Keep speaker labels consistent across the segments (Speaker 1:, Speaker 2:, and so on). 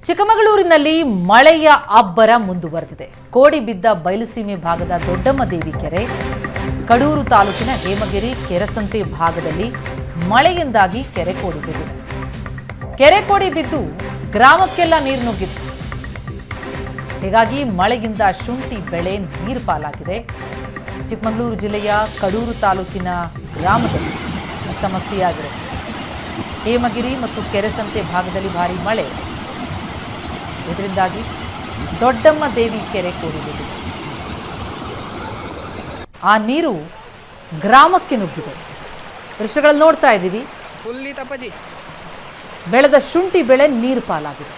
Speaker 1: ಚಿಕ್ಕಮಗಳೂರಿನಲ್ಲಿ ಮಳೆಯ ಅಬ್ಬರ ಮುಂದುವರೆದಿದೆ. ಕೋಡಿ ಬಿದ್ದ ಬಯಲುಸೀಮೆ ಭಾಗದ ದೊಡ್ಡಮ್ಮ ದೇವಿ ಕೆರೆ, ಕಡೂರು ತಾಲೂಕಿನ ಹೇಮಗಿರಿ ಕೆರೆಸಂತೆ ಭಾಗದಲ್ಲಿ ಮಳೆಯಿಂದಾಗಿ ಕೆರೆ ಕೋಡಿ ಬಿದ್ದಿದೆ. ಕೆರೆ ಕೋಡಿ ಬಿದ್ದು ಗ್ರಾಮಕ್ಕೆಲ್ಲ ನೀರು ನುಗ್ಗಿದೆ. ಹೀಗಾಗಿ ಮಳೆಯಿಂದ ಶುಂಠಿ ಬೆಳೆ ನೀರು ಪಾಲಾಗಿದೆ. ಚಿಕ್ಕಮಗಳೂರು ಜಿಲ್ಲೆಯ ಕಡೂರು ತಾಲೂಕಿನ ಗ್ರಾಮದಲ್ಲಿ ಸಮಸ್ಯೆಯಾಗಿದೆ. ಹೇಮಗಿರಿ ಮತ್ತು ಕೆರೆಸಂತೆ ಭಾಗದಲ್ಲಿ ಭಾರಿ ಮಳೆ, ಇದರಿಂದಾಗಿ ದೊಡ್ಡಮ್ಮ ದೇವಿ ಕೆರೆ ಕೋಡಿ ಬಿದ್ದಿದೆ. ಆ ನೀರು ಗ್ರಾಮಕ್ಕೆ ನುಗ್ಗಿದೆ. ದೃಶ್ಯಗಳಲ್ಲಿ ನೋಡ್ತಾ ಇದ್ದೀವಿ. ಬೆಳೆದ ಶುಂಠಿ ಬೆಳೆ ನೀರು ಪಾಲಾಗಿದೆ.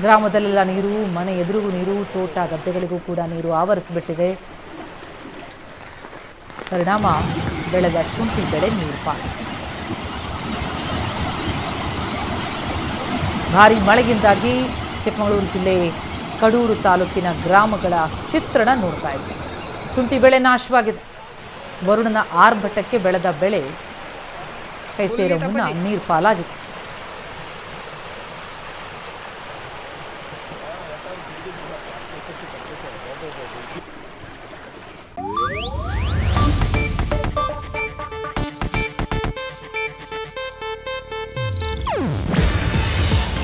Speaker 1: ಗ್ರಾಮದಲ್ಲೆಲ್ಲ ನೀರು, ಮನೆ ಎದುರಿಗೂ ನೀರು, ತೋಟ ಗದ್ದೆಗಳಿಗೂ ಕೂಡ ನೀರು ಆವರಿಸಿಬಿಟ್ಟಿದೆ. ಪರಿಣಾಮ ಬೆಳೆದ ಶುಂಠಿ ಬೆಳೆ ನೀರು ಪಾಲು. ಭಾರಿ ಮಳೆಯಿಂದಾಗಿ ಚಿಕ್ಕಮಗಳೂರು ಜಿಲ್ಲೆ ಕಡೂರು ತಾಲೂಕಿನ ಗ್ರಾಮಗಳ ಚಿತ್ರಣ ನೋಡ್ತಾ ಇದ್ವಿ. ಶುಂಠಿ ಬೆಳೆ ನಾಶವಾಗಿದೆ. ವರುಣನ ಆರ್ಭಟಕ್ಕೆ ಬೆಳೆದ ಬೆಳೆ ಕೈ ಸೇರೋ ಮುನ್ನ ನೀರು ಪಾಲಾಗಿದೆ.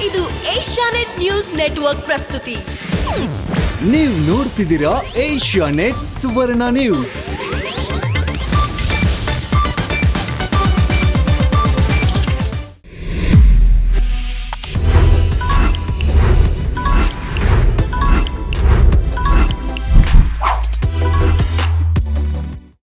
Speaker 2: ಇದು ಏಷ್ಯಾನೆಟ್ ನ್ಯೂಸ್ ನೆಟ್ವರ್ಕ್ ಪ್ರಸ್ತುತಿ.
Speaker 3: ನೀವು ನೋಡ್ತಿದ್ದೀರಾ ಏಷ್ಯಾನೆಟ್ ಸುವರ್ಣ ನ್ಯೂಸ್.